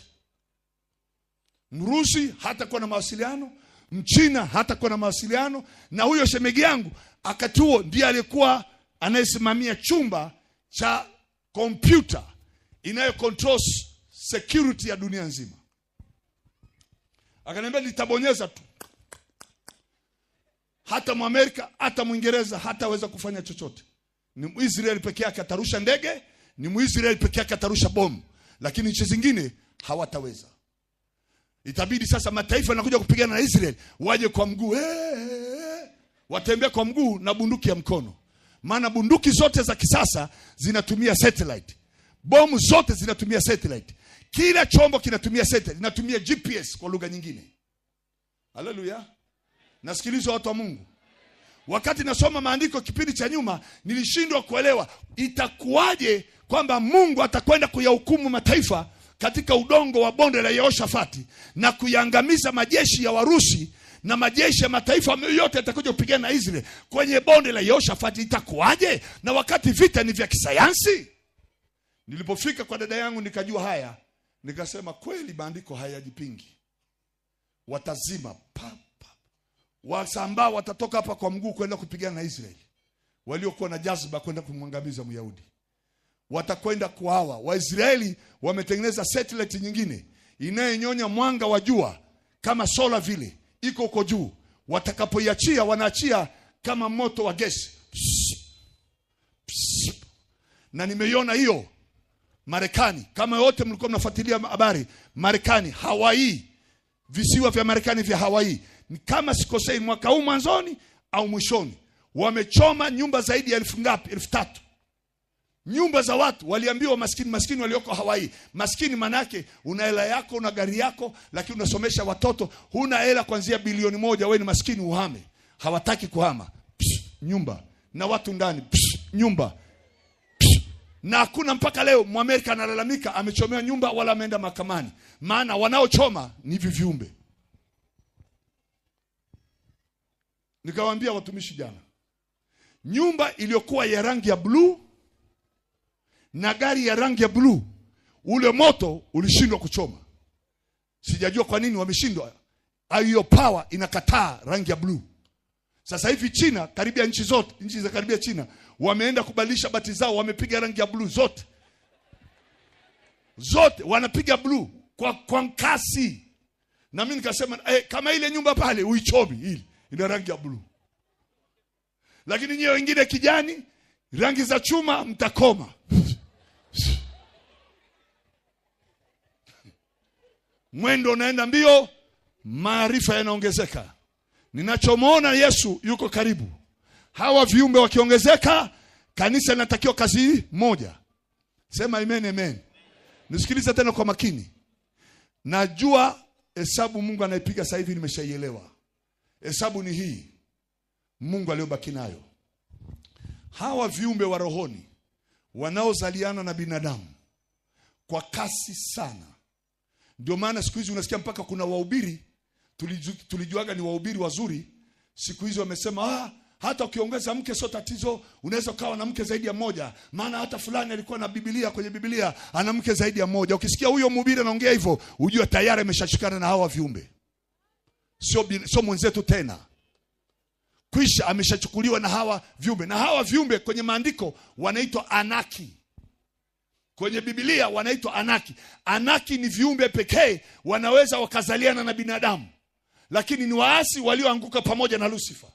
Mrusi hatakuwa na mawasiliano, Mchina hatakuwa na mawasiliano. Na huyo shemegi yangu akatuo ndiye alikuwa anayesimamia chumba cha computer inayo control security ya dunia nzima. Akaniambia nitabonyeza tu, hata Mwamerika hata Mwingereza hataweza kufanya chochote. ni Mwisraeli peke yake atarusha ndege, ni Mwisraeli peke yake atarusha bomu, lakini nchi zingine hawataweza. Itabidi sasa mataifa yanakuja kupigana na Israeli waje kwa mguu, watembea kwa mguu na bunduki ya mkono. Maana bunduki zote za kisasa zinatumia satellite. Bomu zote zinatumia satellite. Kila chombo kinatumia satellite, inatumia GPS kwa lugha nyingine. Haleluya. Nasikiliza watu wa Mungu. Wakati nasoma maandiko kipindi cha nyuma, nilishindwa kuelewa itakuwaje kwamba Mungu atakwenda kuyahukumu mataifa katika udongo wa bonde la Yehoshafati na kuiangamiza majeshi ya Warusi na majeshi ya mataifa yote yatakuja kupigana na Israeli kwenye bonde la Yehoshafati. Itakuwaje na wakati vita ni vya kisayansi? Nilipofika kwa dada yangu nikajua haya, nikasema kweli maandiko hayajipingi. Watazima wasambaa watatoka hapa kwa mguu kwenda kupigana na Israeli. Waliokuwa na jazba kwenda kumwangamiza Myahudi watakwenda kuawa. Waisraeli wametengeneza satellite nyingine inayonyonya mwanga wa jua kama sola vile, iko huko juu. Watakapoiachia wanaachia kama moto wa gesi. Na nimeiona hiyo Marekani. Kama wote mlikuwa mnafuatilia habari, Marekani, Hawaii, visiwa vya Marekani vya Hawaii, kama sikosei mwaka huu mwanzoni au mwishoni, wamechoma nyumba zaidi ya 1,000 nyumba za watu. Waliambiwa maskini walioko Hawaii. Maskini manake una hela yako, una gari yako, lakini unasomesha watoto, huna hela kuanzia bilioni 1, wewe ni maskini uhame. Hawataki kuhama. Nyumba na watu ndani. Nyumba. Na hakuna mpaka leo Mwamerika analalamika amechomewa nyumba wala ameenda mahakamani. Maana wanaochoma ni viumbe. Nikawaambia watumishi jana, nyumba iliyokuwa ya rangi ya blue na gari ya rangi ya blue, ule moto ulishindwa kuchoma. Sijajua kwa nini wameshindwa. Hiyo power inakataa rangi ya blue. Sasa hivi China, karibia nchi zote, nchi za karibia China, wameenda kubadilisha bati zao, wamepiga rangi ya blue zote. Zote wanapiga blue kwa kasi. Na mimi nikasema kama ile nyumba pale uichomi ili ina rangi ya blue. Lakini nyewe wengine kijani, rangi za chuma mtakoma. Mwendo unaenda mbio, maarifa yanaongezeka. Ninachomwona Yesu yuko karibu. Hawa viumbe wakiongezeka, kanisa linatakiwa kazi moja. Sema amen, amen. Nisikilize tena kwa makini. Najua hesabu Mungu anaipiga sasa hivi nimeshaielewa. Hesabu ni hii. Mungu aliyobaki nayo. Hawa viumbe wa rohoni wanaozaliana na binadamu kwa kasi sana. Ndio maana siku hizi unasikia mpaka kuna wahubiri, tulijuaga ni wahubiri wazuri, siku hizi wamesema hata ukiongeza mke sio tatizo, unaweza kawa na mke zaidi ya moja. Maana hata fulani alikuwa na Biblia, kwenye Biblia ana mke zaidi ya moja. Ukisikia huyo mhubiri anaongea hivyo, ujue tayari ameshashikana na hawa viumbe. Sio mwenzetu tena. Kisha ameshachukuliwa na hawa viumbe. Na hawa viumbe kwenye maandiko wanaitwa Anaki. Kwenye Biblia wanaitwa Anaki. Anaki ni viumbe pekee wanaweza wakazaliana na binadamu, lakini ni waasi walioanguka pamoja na Lucifer.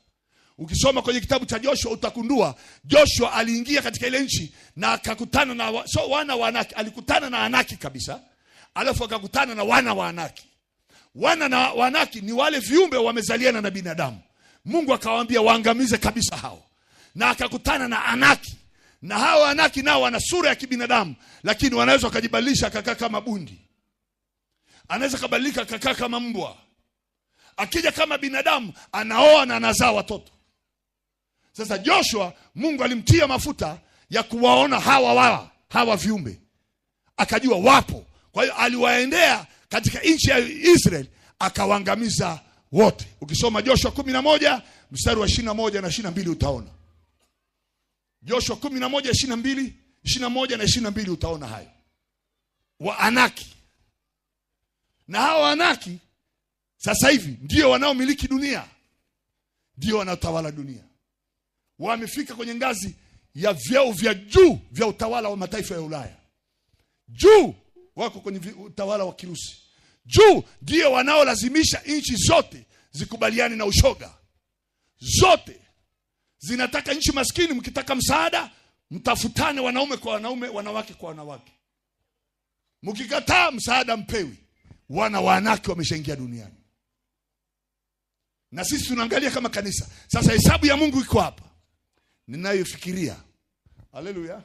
Ukisoma kwenye kitabu cha Joshua utakundua Joshua aliingia katika ile nchi na akakutana na wana wa Anaki. Alikutana na Anaki kabisa, alafu akakutana na wana wa Anaki. Wana na wa Anaki ni wale viumbe wamezaliana na binadamu. Mungu akawaambia waangamize kabisa hao. Na akakutana na Anaki. Na hao Anaki nao wana sura ya kibinadamu, lakini wanaweza kujibadilisha akakaa kama bundi. Anaweza kubadilika akakaa kama mbwa. Akija kama binadamu anaoa na anazaa watoto. Sasa Joshua, Mungu alimtia mafuta ya kuwaona hawa viumbe. Akajua wapo. Kwa hiyo aliwaendea katika nchi ya Israeli akawaangamiza wote. Ukisoma Joshua 11 mstari wa 21 na 22 utaona. Joshua 11, 22, 21 na 22 utaona hayo. Wa Anaki. Na hao Anaki sasa hivi ndio wanaomiliki dunia. Ndio wanaotawala dunia. Wamefika kwenye ngazi ya vyeo vya juu vya utawala wa mataifa ya Ulaya. Juu wako kwenye utawala wa Kirusi. Juu ndio wanaolazimisha nchi zote zikubaliane na ushoga. Zote zinataka nchi maskini, mkitaka msaada Mtafutane wanaume kwa wanaume, wanawake kwa wanawake. Mkikataa msaada mpewi. Wanawake wameshaingia duniani. Na sisi tunaangalia kama kanisa. Sasa hesabu ya Mungu iko hapa ninayofikiria. Haleluya.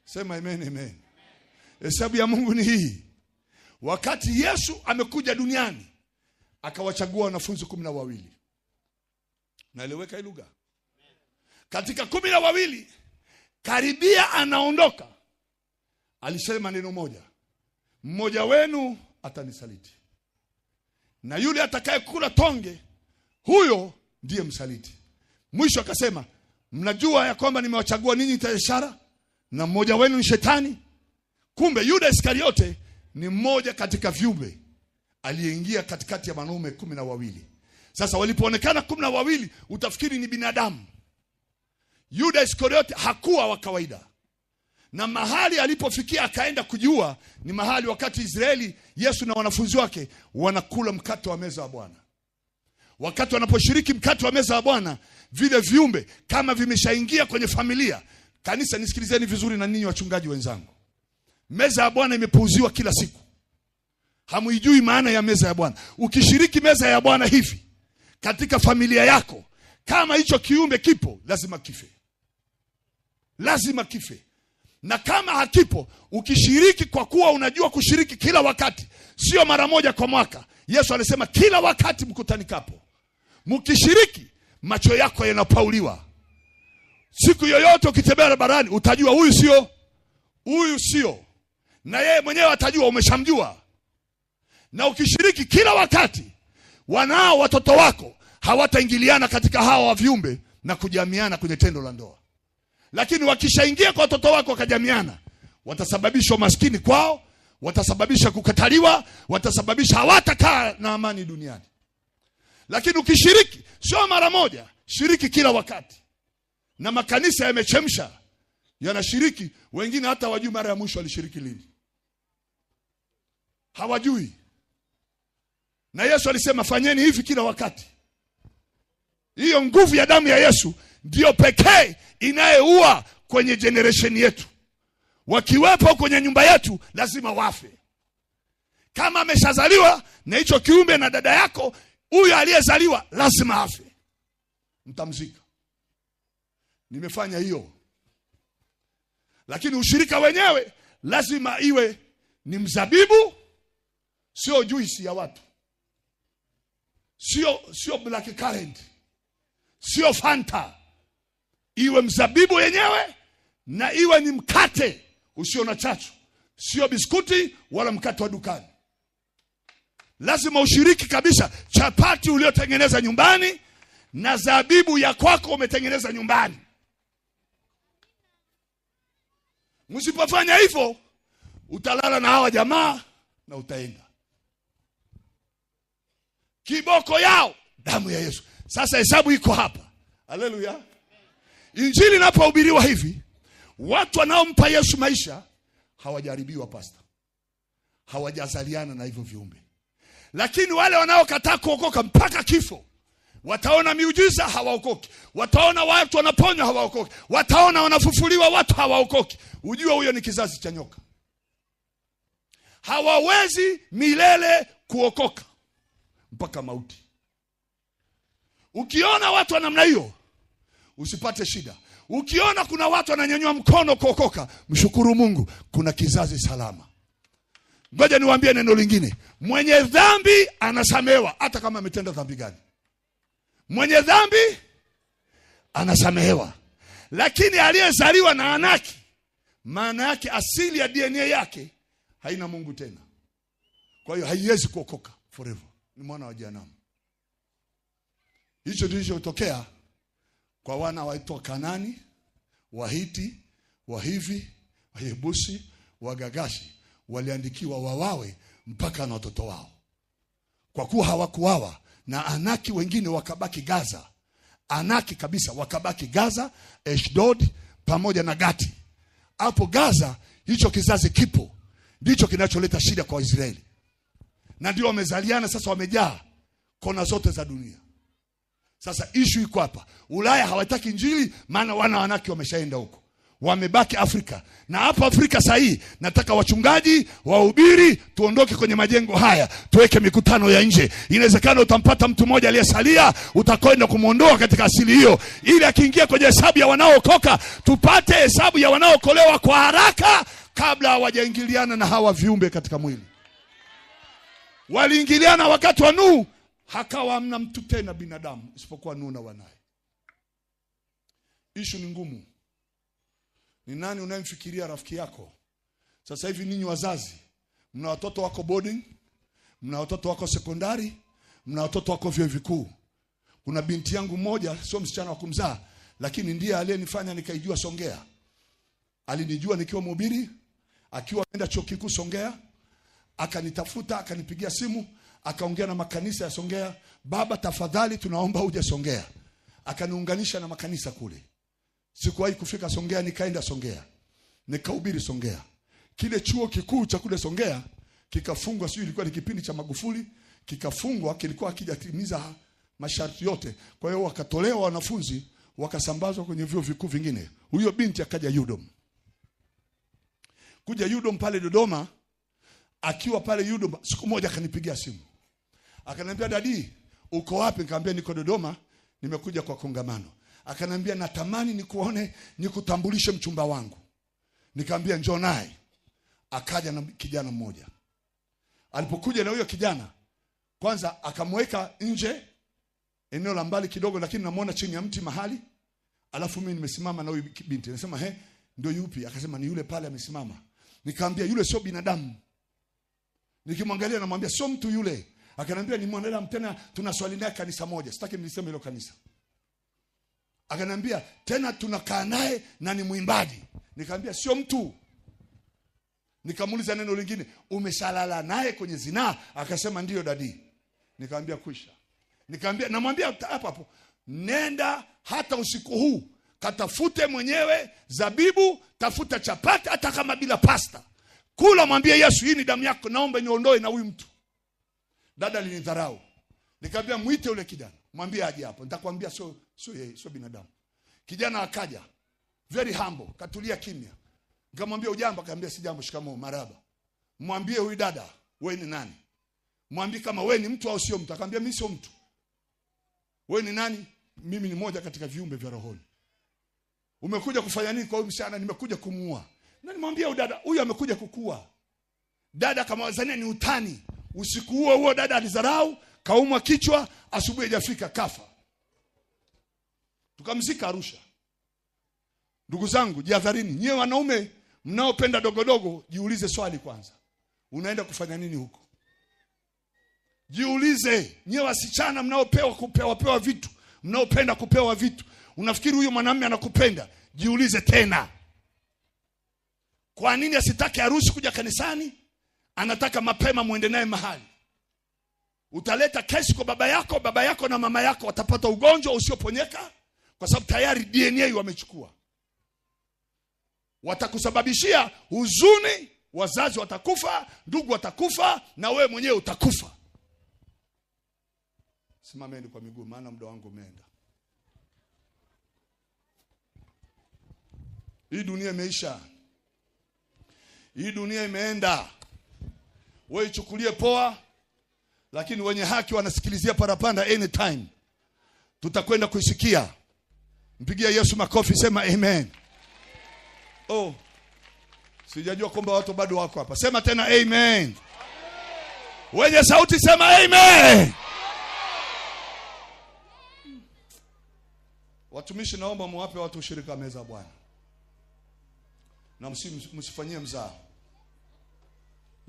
Sema amen, amen. Hesabu ya Mungu ni hii. Wakati Yesu amekuja duniani, akawachagua wanafunzi 12. Naeleweka hii lugha? Katika 12, karibia anaondoka, alisema neno moja: mmoja wenu atanisaliti. Na yule atakaye kula tonge, huyo ndiye msaliti. Mwisho akasema, mnajua ya kwamba nimewachagua ninyi tayashara, na mmoja wenu ni shetani. Kumbe Yuda Iskariote ni mmoja katika viumbe aliyeingia katikati ya wanaume 12. Sasa walipoonekana 12, utafikiri ni binadamu. Yuda Iskariote hakuwa wa kawaida. Na mahali alipofikia akaenda kujiua ni mahali wakati Israeli, Yesu na wanafunzi wake wanakula mkate wa meza ya Bwana. Wakati wanaposhiriki mkate wa meza ya Bwana, vile viumbe kama vimeshaingia kwenye familia. Kanisa, nisikilizeni vizuri na ninyi wachungaji wenzangu. Meza ya Bwana imepuuziwa kila siku. Hamuijui maana ya meza ya Bwana. Ukishiriki meza ya Bwana hivi katika familia yako, kama hicho kiumbe kipo, lazima kife. Lazima kife. Na kama hakipo, ukishiriki kwa kuwa unajua kushiriki kila wakati, sio mara moja kwa mwaka. Yesu alisema kila wakati mkutanikapo. Mkishiriki, macho yako yanapauliwa. Siku yoyote ukitembea barabarani utajua huyu sio, huyu sio. Na yeye mwenyewe atajua umeshamjua. Na ukishiriki kila wakati, wanao watoto wako hawataingiliana katika hawa viumbe na kujamiana kwenye tendo la ndoa. Lakini wakishaingia kwa watoto wako wakajamiana, watasababisha maskini kwao, watasababisha kukataliwa, watasababisha hawatakaa na amani duniani. Lakini ukishiriki sio mara moja, shiriki kila wakati. Na makanisa yamechemsha, yanashiriki, wengine hata hawajui mara ya mwisho alishiriki lini. Hawajui. Na Yesu alisema fanyeni hivi kila wakati. Hiyo nguvu ya damu ya Yesu ndio pekee inayeua kwenye generation yetu. Wakiwepo kwenye nyumba yetu lazima wafe. Kama ameshazaliwa na hicho kiumbe na dada yako, huyo aliyezaliwa lazima afe. Mtamzika. Nimefanya hiyo. Lakini ushirika wenyewe lazima iwe ni mzabibu, sio juisi ya watu. Sio black currant. Sio Fanta. Iwe mzabibu yenyewe, na iwe ni mkate usio na chachu. Sio biskuti wala mkate wa dukani. Lazima ushiriki kabisa chapati uliotengeneza nyumbani na zabibu ya kwako umetengeneza nyumbani. Msipofanya hivyo, utalala na hawa jamaa na utaenda. Kiboko yao damu ya Yesu. Sasa hesabu iko hapa. Haleluya. Injili inapohubiriwa hivi, watu wanaompa Yesu maisha hawajaribiwa pastor. Hawajazaliana na hivyo viumbe. Lakini wale wanaokataa kuokoka mpaka kifo, wataona miujiza hawaokoki. Wataona watu wanaponywa hawaokoki. Wataona wanafufuliwa watu hawaokoki. Ujue huyo ni kizazi cha nyoka. Hawawezi milele kuokoka mpaka mauti. Ukiona watu wa namna hiyo, usipate shida. Ukiona kuna watu wananyanyua mkono kuokoka, mshukuru Mungu, kuna kizazi salama. Ngoja niwaambie neno lingine. Mwenye dhambi anasamehewa hata kama ametenda dhambi gani. Mwenye dhambi anasamehewa. Lakini aliyezaliwa na Anaki, maana yake asili ya DNA yake haina Mungu tena. Kwa hiyo haiwezi kuokoka forever. Ni mwana wa jehanamu. Hicho ndicho kilichotokea kwa wana waitwa Kanani, Wahiti, Wahivi, Wayebusi, Wagagashi. Waliandikiwa wawawe mpaka na watoto wao. Kwa kuwa hawakuwawa, na Anaki wengine wakabaki Gaza. Anaki kabisa wakabaki Gaza, Ashdod pamoja na Gati. Hapo Gaza hicho kizazi kipo. Ndicho kinacholeta shida kwa Israeli. Na ndio wamezaliana sasa, wamejaa kona zote za dunia. Sasa issue iko hapa. Ulaya hawataki injili, maana wana Anaki wameshaenda huko. wamebaki Afrika. Na hapa Afrika sasa hii nataka wachungaji, wahubiri, tuondoke kwenye majengo haya, tuweke mikutano ya nje. Inawezekana utampata mtu mmoja aliyesalia, utakwenda kumuondoa katika asili hiyo, ili akiingia kwenye hesabu ya wanaookoka, tupate hesabu ya wanaokolewa kwa haraka kabla hawajaingiliana na hawa viumbe katika mwili. Waliingiliana wakati wa Nuhu, hakawa hamna mtu tena binadamu isipokuwa Nuhu na wanae. Ishu ni ngumu. Ni nani unayemfikiria rafiki yako? Sasa hivi ninyi wazazi, mna watoto wako boarding, mna watoto wako sekondari, mna watoto wako vyuo vikuu. Kuna binti yangu mmoja, sio msichana wa kumzaa, lakini ndiye aliyenifanya nikaijua Songea. Alinijua nikiwa mhubiri, akiwa ameenda chuo kikuu Songea, akanitafuta, akanipigia simu, akaongea na makanisa ya Songea, baba tafadhali tunaomba uje Songea. Akaniunganisha na makanisa kule. Sikuwahi kufika Songea, nikaenda Songea, nikahubiri Songea. Kile chuo kikuu cha kule Songea kikafungwa, sio ilikuwa ni kipindi cha Magufuli, kikafungwa, kilikuwa hakijatimiza masharti yote. Kwa hiyo wakatolewa wanafunzi, wakasambazwa kwenye vyuo vikuu vingine. Huyo binti akaja UDOM. Kuja UDOM pale Dodoma, akiwa pale UDOM siku moja akanipigia simu. Akaniambia, "Dadi, uko wapi?" Nikamwambia, "Niko Dodoma, nimekuja kwa kongamano." Akaniambia, "Natamani nikuone, nikutambulishe mchumba wangu." Nikamwambia, "Njoo naye." Akaja na kijana mmoja. Alipokuja na huyo kijana, kwanza akamweka nje eneo la mbali kidogo, lakini namuona chini ya mti mahali. Alafu mimi nimesimama na huyo binti. Nasema, "Ndio yupi?" Akasema, "Ni yule pale amesimama." Nikamwambia, "Yule sio binadamu." Nikimwangalia namwambia, "Sio mtu yule." Akaniambia, "Ni mwanadamu, tena tunaswali naye kanisa moja." Sitaki niliseme hilo kanisa. Akaniambia, "Tena tunakaa naye na ni mwimbaji." Nikamwambia, "Sio mtu." Nikamuuliza neno lingine, "Umeshalala naye kwenye zinaa?" Akasema, "Ndio dadi." Nikamwambia, "Kwisha." Nikamwambia, namwambia hapo hapo, "Nenda hata usiku huu, katafute mwenyewe zabibu, tafuta chapati hata kama bila pasta. Kula, mwambie Yesu, hii ni damu yako, naomba niondoe na huyu mtu." Dada alinidharau. Nikamwambia, "Muite yule kijana, mwambie aje hapo, nitakwambia sio yeye, sio binadamu." Kijana akaja, very humble, katulia kimya. Nikamwambia, "Ujambo?" Akaniambia, "Sijambo, shikamoo, marhaba." "Mwambie huyu dada, wewe ni nani? Mwambie kama wewe ni mtu au sio mtu." Akaniambia, "Mimi sio mtu." "Wewe ni nani?" "Mimi ni moja katika viumbe vya rohoni." "Umekuja kufanya nini kwa huyu msichana?" "Nimekuja kumuua." Na nimwambia huyu dada, "Huyu amekuja kukua." Dada kama wazania ni utani. Usiku huo dada alizarau, kaumwa kichwa, asubuhi hajafika kafa. Tukamzika Arusha. Ndugu zangu, jihadharini. Nyewe wanaume mnaopenda dogodogo, jiulize swali kwanza. Unaenda kufanya nini huko? Jiulize. Nyewe wasichana mnaopewa vitu, mnaopenda kupewa vitu, unafikiri huyo mwanamume anakupenda? Jiulize tena. Kwa nini asitake harusi kuja kanisani? Anataka mapema muende naye mahali. Utaleta kesi kwa baba yako na mama yako watapata ugonjwa usioponyeka, kwa sababu tayari DNA wamechukua. Watakusababishia huzuni, wazazi watakufa, ndugu watakufa, na wewe mwenyewe utakufa. Simameni kwa miguu, maana muda wangu umeenda. Hii dunia imeisha. Hii dunia imeenda. Wewe ichukulie poa, lakini wenye haki wanasikilizia parapanda anytime. Tutakwenda kuisikia. Mpigia Yesu makofi, sema amen. Oh, sijajua kwamba watu bado wako hapa. Sema tena amen. Wenye sauti sema amen. Watumishi, naomba muwape watu ushirika meza Bwana. Na msifanyie mzaa.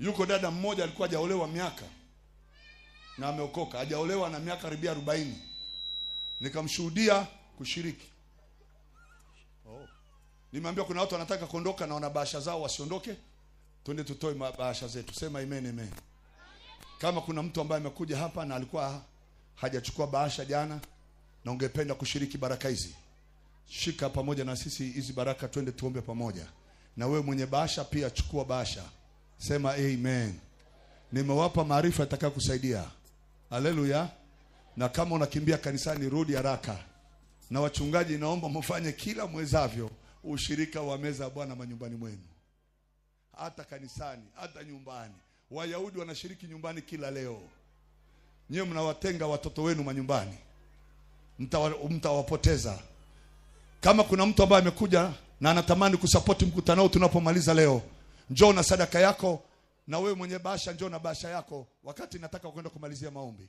Yuko dada mmoja alikuwa hajaolewa miaka na ameokoka. Hajaolewa na miaka karibia 40. Nikamshuhudia kushiriki. Nimeambia kuna watu wanataka kuondoka na wana bahasha zao, wasiondoke. Twende tutoe bahasha zetu. Sema amen amen. Kama kuna mtu ambaye amekuja hapa na alikuwa hajachukua bahasha jana na ungependa kushiriki baraka hizi, shika pamoja na sisi hizi baraka, twende tuombe pamoja. Na wewe mwenye bahasha pia chukua bahasha. Sema amen. Nimewapa maarifa yatakayo kusaidia. Haleluya. Na kama unakimbia kanisani, rudi haraka. Na wachungaji, naomba mfanye kila mwezavyo ushirika wa meza ya Bwana manyumbani mwenu, hata kanisani, hata nyumbani. Wayahudi wanashiriki nyumbani kila leo. Nyewe mnawatenga watoto wenu manyumbani, mtawapoteza. Kama kuna mtu ambaye amekuja na anatamani kusapoti mkutano tunapomaliza leo, njoo na sadaka yako, na wewe mwenye bahasha njoo na bahasha yako, wakati nataka kwenda kumalizia maombi.